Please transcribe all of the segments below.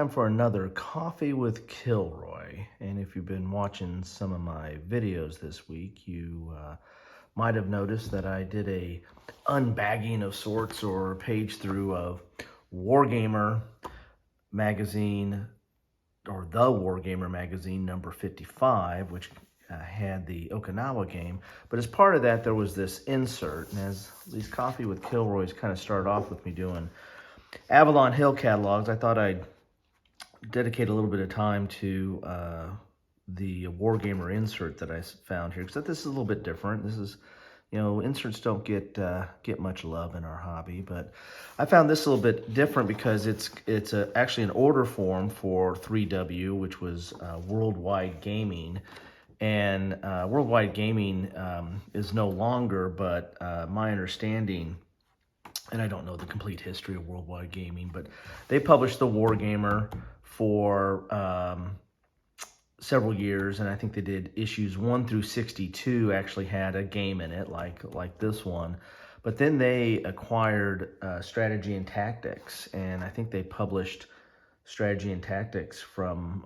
time for another Coffee with Kilroy. And if you've been watching some of my videos this week, you might have noticed that I did a unbagging of sorts or page through of Wargamer Magazine, or the Wargamer Magazine number 55, which had the Okinawa game. But as part of that, there was this insert. And as these Coffee with Kilroys kind of started off with me doing Avalon Hill catalogs, I thought I'd dedicate a little bit of time to the Wargamer insert that I found here, because this is a little bit different. This is, inserts don't get much love in our hobby, but I found this a little bit different because it's actually an order form for 3W, which was Worldwide Gaming. And Worldwide Gaming is no longer, but my understanding, and I don't know the complete history of Worldwide Gaming, but they published the Wargamer for several years, and I think they did issues 1 through 62 actually had a game in it, like this one. But then they acquired Strategy and Tactics, and I think they published Strategy and Tactics from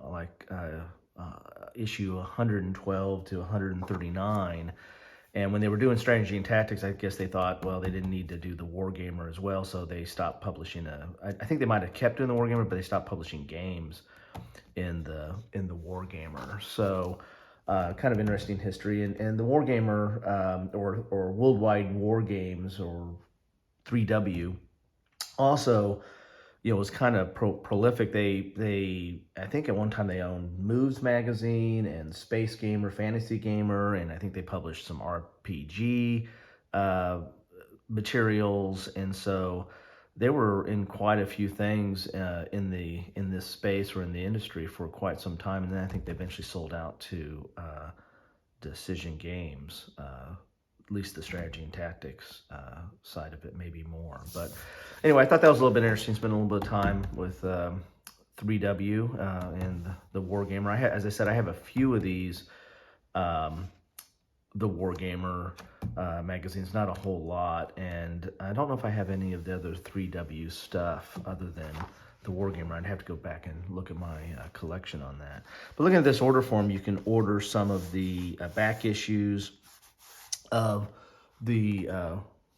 issue 112 to 139. And when they were doing Strategy and Tactics, I guess they thought, well, they didn't need to do the Wargamer as well, so they stopped publishing I think they might have kept doing the Wargamer, but they stopped publishing games in the Wargamer. So kind of interesting history. And the Wargamer, or Worldwide War Games, or 3W, also, was kind of prolific. They I think at one time they owned Moves Magazine and Space Gamer, Fantasy Gamer, and I think they published some RPG materials, and so they were in quite a few things in this space or in the industry for quite some time, and then I think they eventually sold out to Decision Games. At least the Strategy and Tactics side of it, maybe more. But anyway, I thought that was a little bit interesting. Spent a little bit of time with 3W and the Wargamer. As I said, I have a few of these, the Wargamer magazines, not a whole lot. And I don't know if I have any of the other 3W stuff other than the Wargamer. I'd have to go back and look at my collection on that. But looking at this order form, you can order some of the back issues of the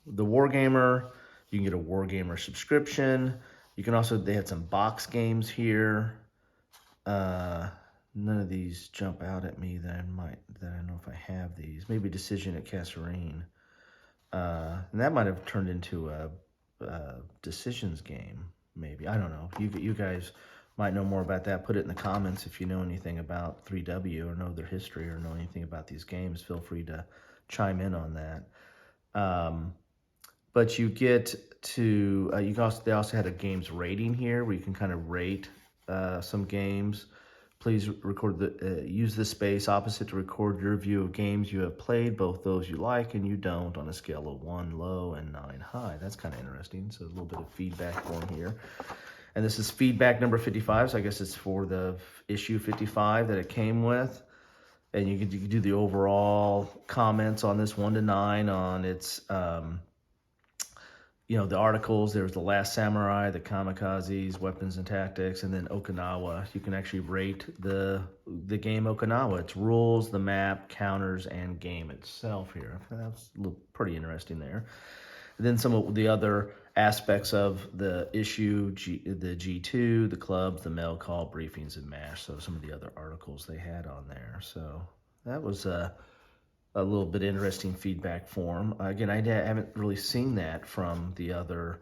Wargamer. You can get a Wargamer subscription. You can also, they had some box games here. None of these jump out at me that I know if I have these. Maybe Decision at Kasserine. And that might have turned into a Decisions game, maybe. I don't know. You guys might know more about that. Put it in the comments if you know anything about 3W or know their history or know anything about these games. Feel free to chime in on that. But you get to they also had a games rating here where you can kind of rate some games. Please use this space opposite to record your view of games you have played, both those you like and you don't, on a scale of 1 low and 9 high. That's kind of interesting. So a little bit of feedback form here. And this is feedback number 55, so I guess it's for the issue 55 that it came with. And you can do the overall comments on this 1 to 9 on its, the articles. There's The Last Samurai, The Kamikazes, Weapons and Tactics, and then Okinawa. You can actually rate the game Okinawa, its rules, the map, counters, and game itself here. That's pretty interesting there. And then some of the other aspects of the issue, the G2, the clubs, the mail call, briefings, and MASH. So some of the other articles they had on there. So that was a little bit interesting feedback form. Again, I haven't really seen that from the other.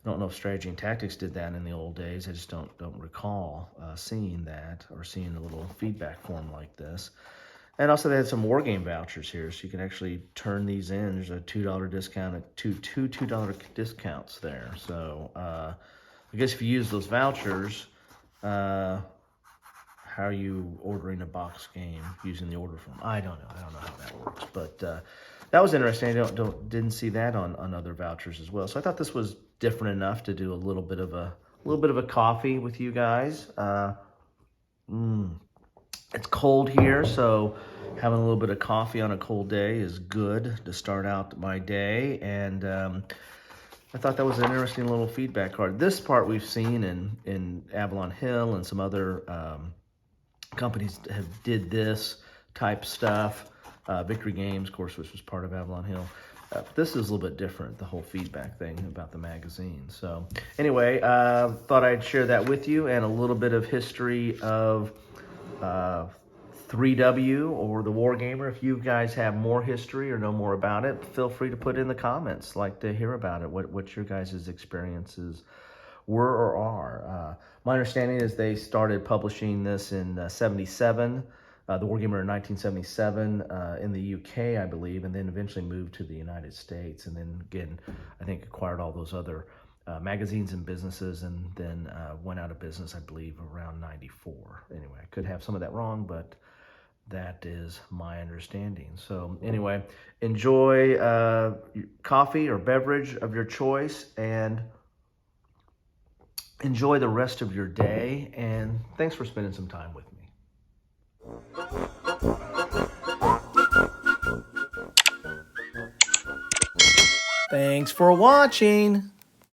I don't know if Strategy and Tactics did that in the old days. I just don't recall seeing that or seeing a little feedback form like this. And also they had some Wargame vouchers here, so you can actually turn these in. There's a $2 discount, two $2 discounts there. So I guess if you use those vouchers, how are you ordering a box game using the order form? I don't know how that works, but that was interesting. I didn't see that on other vouchers as well. So I thought this was different enough to do a little bit of a coffee with you guys. It's cold here, so having a little bit of coffee on a cold day is good to start out my day. And I thought that was an interesting little feedback card. This part we've seen in Avalon Hill, and some other companies did this type stuff. Victory Games, of course, which was part of Avalon Hill. This is a little bit different, the whole feedback thing about the magazine. So anyway, thought I'd share that with you, and a little bit of history of 3W or the Wargamer. If you guys have more history or know more about it, feel free to put in the comments. Like to hear about it, what your guys' experiences were or are. My understanding is they started publishing this in 77, the Wargamer in 1977 in the UK, I believe, and then eventually moved to the United States, and then again, I think acquired all those other magazines and businesses, and then went out of business, I believe, around 94. Anyway, I could have some of that wrong, but that is my understanding. So anyway, enjoy coffee or beverage of your choice, and enjoy the rest of your day, and thanks for spending some time with me. Thanks for watching.